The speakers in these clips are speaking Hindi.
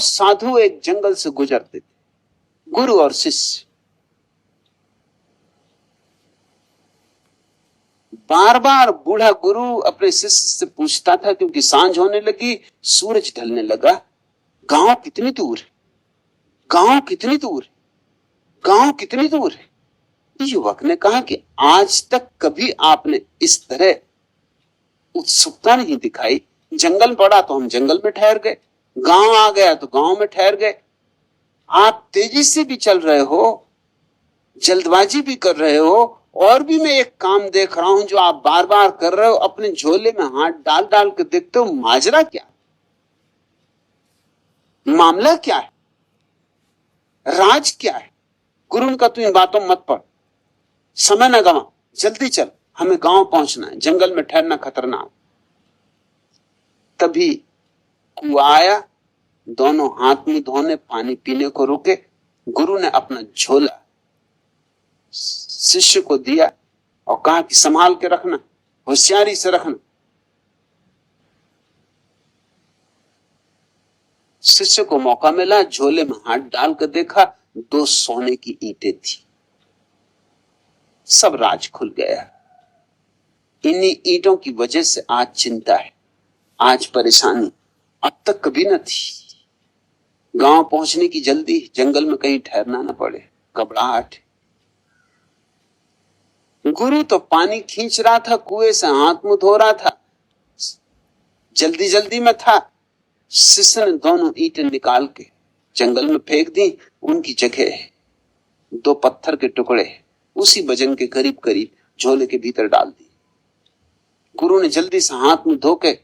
साधु एक जंगल से गुजरते थे, गुरु और शिष्य। बार बार बूढ़ा गुरु अपने शिष्य से पूछता था, क्योंकि सांझ होने लगी, सूरज ढलने लगा, गांव कितनी दूर है, गांव कितनी दूर है, गांव कितनी दूर है। युवक ने कहा कि आज तक कभी आपने इस तरह उत्सुकता नहीं दिखाई। जंगल पड़ा तो हम जंगल में ठहर गए, गांव आ गया तो गांव में ठहर गए। आप तेजी से भी चल रहे हो, जल्दबाजी भी कर रहे हो, और भी मैं एक काम देख रहा हूं जो आप बार बार कर रहे हो, अपने झोले में हाथ डाल डाल के देखते हो। माजरा क्या, मामला क्या है, राज क्या है? गुरु का तू इन बातों मत पड़, समय न गवा, जल्दी चल, हमें गांव पहुंचना है, जंगल में ठहरना खतरनाक। तभी कुआं आया, दोनों हाथ मुंह धोने पानी पीने को रुके। गुरु ने अपना झोला शिष्य को दिया और कहा कि संभाल के रखना, होशियारी से रखना। शिष्य को मौका मिला, झोले में हाथ डाल कर देखा, 2 सोने की ईंटें थी। सब राज खुल गया। इन्हीं ईंटों की वजह से आज चिंता है, आज परेशानी, अब तक कभी न थी। गांव पहुंचने की जल्दी, जंगल में कहीं ठहरना न पड़े, घबराहट। गुरु तो पानी खींच रहा था, कुएं से हाथ मुंह धो रहा था, जल्दी जल्दी में था। शिष्य ने दोनों ईंटें निकाल के जंगल में फेंक दी। उनकी जगह 2 पत्थर के टुकड़े उसी वजन के करीब करीब झोले के भीतर डाल दी। गुरु ने जल्दी से हाथ मुंह धो के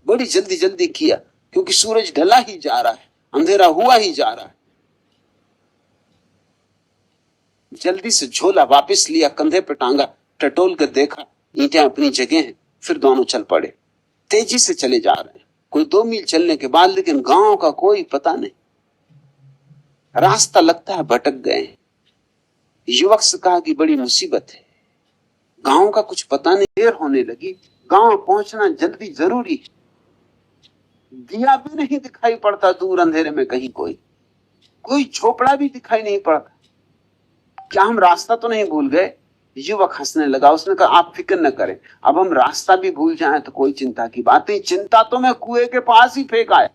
बड़ी जल्दी जल्दी किया, क्योंकि सूरज ढला ही जा रहा है, अंधेरा हुआ ही जा रहा है। जल्दी से झोला वापस लिया, कंधे पर टांगा, टटोल कर देखा, ईंटें अपनी जगह हैं। फिर दोनों चल पड़े, तेजी से चले जा रहे हैं। कोई 2 मील चलने के बाद, लेकिन गांव का कोई पता नहीं, रास्ता लगता है भटक गए। युवक से कहा कि बड़ी मुसीबत है, गांव का कुछ पता नहीं, देर होने लगी, गांव पहुंचना जल्दी जरूरी है। दिया भी नहीं दिखाई पड़ता दूर अंधेरे में, कहीं कोई झोपड़ा भी दिखाई नहीं पड़ता। क्या हम रास्ता तो नहीं भूल गए? युवक हंसने लगा। उसने कहा, आप फिक्र न करें, अब हम रास्ता भी भूल जाएं तो कोई चिंता की बात नहीं, चिंता तो मैं कुएं के पास ही फेंक आया।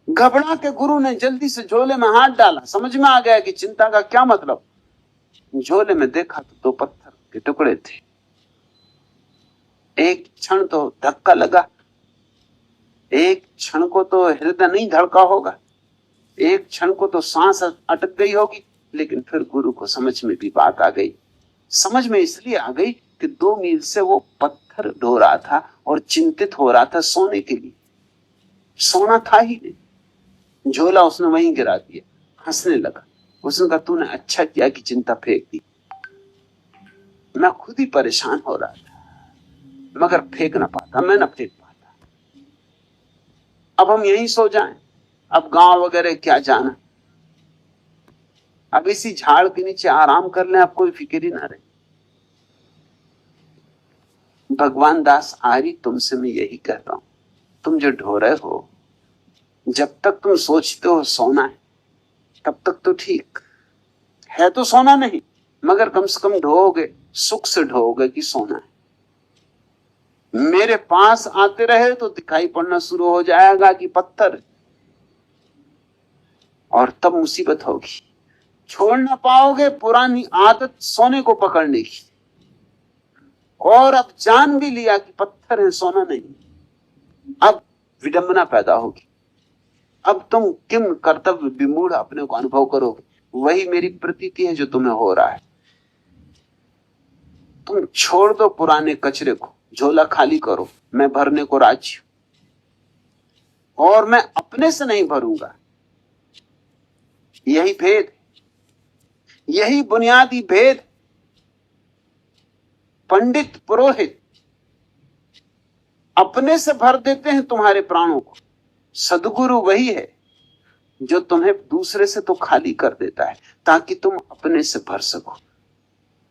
घबरा के गुरु ने जल्दी से झोले में हाथ डाला, समझ में आ गया कि चिंता का क्या मतलब। झोले में देखा तो 2 पत्थर के टुकड़े थे। एक क्षण तो धक्का लगा, एक क्षण को तो हृदय नहीं धड़का होगा, एक क्षण को तो सांस अटक गई होगी, लेकिन फिर गुरु को समझ में भी बात आ गई। समझ में इसलिए आ गई कि 2 मील से वो पत्थर ढो रहा था और चिंतित हो रहा था सोने के लिए। सोना था ही नहीं। झोला उसने वहीं गिरा दिया, हंसने लगा। उसने कहा, तूने अच्छा किया कि चिंता फेंक दी, मैं खुद ही परेशान हो रहा था, मगर फेंक ना पाता, मैं ना फेंक पाता। अब हम यहीं सो जाएं, अब गांव वगैरह क्या जाना, अब इसी झाड़ के नीचे आराम कर लें, अब कोई फिक्र ही ना रहे। भगवान दास आर्य, तुमसे मैं यही कहता हूं, तुम जो ढो रहे हो, जब तक तुम सोचते हो सोना है, तब तक तो ठीक है, तो सोना नहीं, मगर कम से कम ढोओगे, सुख से ढोओगे कि सोना है। मेरे पास आते रहे तो दिखाई पड़ना शुरू हो जाएगा कि पत्थर, और तब मुसीबत होगी। छोड़ ना पाओगे पुरानी आदत सोने को पकड़ने की, और अब जान भी लिया कि पत्थर है, सोना नहीं। अब विडंबना पैदा होगी, अब तुम किम कर्तव्य विमूढ़ अपने को अनुभव करोगे। वही मेरी प्रतीति है जो तुम्हें हो रहा है। तुम छोड़ दो पुराने कचरे को, झोला खाली करो, मैं भरने को राजी हूं, और मैं अपने से नहीं भरूंगा। यही भेद, यही बुनियादी भेद। पंडित पुरोहित अपने से भर देते हैं तुम्हारे प्राणों को, सदगुरु वही है जो तुम्हें दूसरे से तो खाली कर देता है ताकि तुम अपने से भर सको।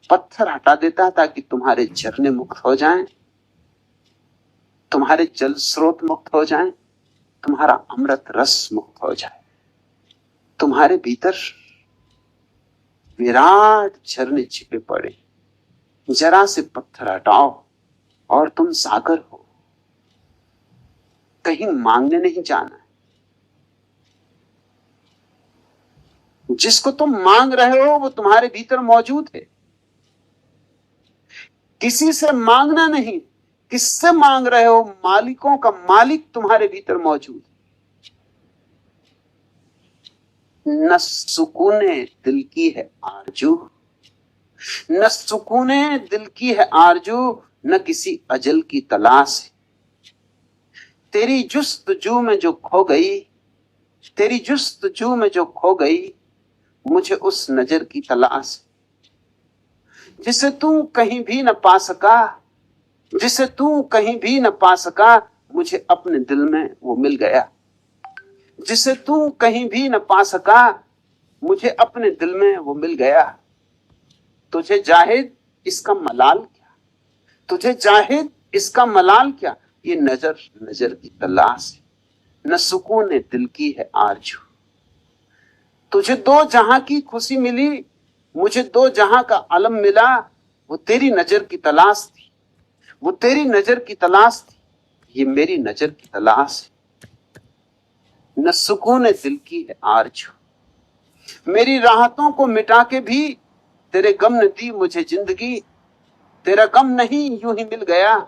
पत्थर हटा देता है ताकि तुम्हारे झरने मुक्त हो जाएं, तुम्हारे जल स्रोत मुक्त हो जाएं, तुम्हारा अमृत रस मुक्त हो जाए, तुम्हारे भीतर विराट झरने छिपे पड़े, जरा से पत्थर हटाओ और तुम सागर हो। कहीं मांगने नहीं जाना है। जिसको तुम मांग रहे हो वो तुम्हारे भीतर मौजूद है। किसी से मांगना नहीं, किससे मांग रहे हो? मालिकों का मालिक तुम्हारे भीतर मौजूद। न सुकूने दिल की है आरजू, न सुकूने दिल की है आरजू, न किसी अजल की तलाश है। तेरी जुस्तजू में जो खो गई, तेरी जुस्तजू में जो खो गई, मुझे उस नजर की तलाश है। जिसे तू कहीं भी न पा सका, जिसे तू कहीं भी न पा सका, मुझे अपने दिल में वो मिल गया। जिसे तू कहीं भी न पा सका, मुझे अपने दिल में वो मिल गया। तुझे जाहिद इसका मलाल क्या, तुझे जाहिद इसका मलाल क्या? ये नजर नजर की तलाश है, न सुकून दिल की है आरजू। तुझे दो जहां की खुशी मिली, मुझे दो जहां का अलम मिला, वो तेरी नजर की तलाश थी, वो तेरी नजर की तलाश थी, ये मेरी नजर की तलाश है। न सुकून दिल की है आरजू, मेरी राहतों को मिटा के भी तेरे गम ने दी मुझे जिंदगी। तेरा गम नहीं यूं ही मिल गया,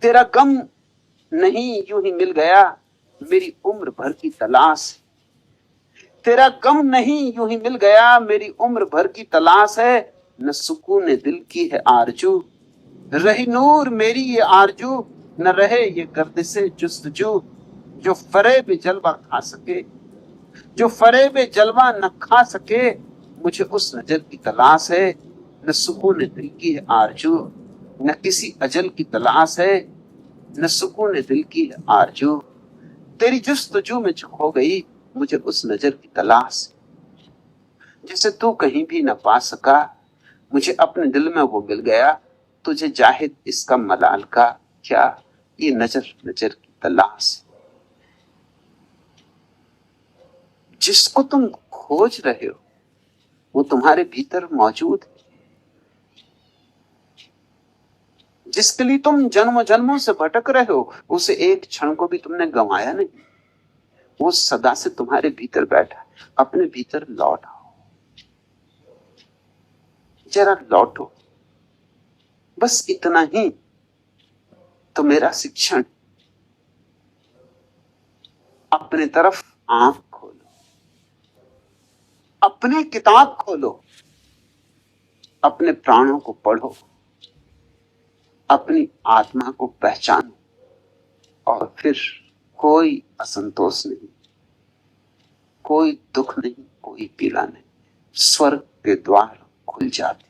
तेरा गम नहीं यूं ही मिल गया, मेरी उम्र भर की तलाश है। तेरा गम नहीं यूं ही मिल गया, मेरी उम्र भर की तलाश है। न सुकून दिल की है आरजू, रही नूर मेरी ये आरजू, न रहे ये गर्दिशे जुस्तजू। जो फरेब जलवा खा सके, जो फरेब जलवा न खा सके, मुझे उस नजर की तलाश है। न सुकून दिल की है आरजू, न किसी अजल की तलाश है, न सुकून दिल की है आरजू। तेरी जुस्तजू में जो खो गई, मुझे उस नजर की तलाश है। जिसे तू कहीं भी न पा सका, मुझे अपने दिल में वो मिल गया। तुझे जाहिद इसका मलाल का क्या, ये नजर नजर की तलाश है। जिसको तुम खोज रहे हो वो तुम्हारे भीतर मौजूद है। जिसके लिए तुम जन्मों जन्मों से भटक रहे हो, उसे एक क्षण को भी तुमने गंवाया नहीं। वो सदा से तुम्हारे भीतर बैठा। अपने भीतर लौट आओ, जरा लौटो, बस इतना ही तो मेरा शिक्षण। अपने तरफ आंख खोलो, अपनी किताब खोलो, अपने प्राणों को पढ़ो, अपनी आत्मा को पहचानो, और फिर कोई असंतोष नहीं, कोई दुख नहीं, कोई पीड़ा नहीं। स्वर्ग के द्वार खुल जाते।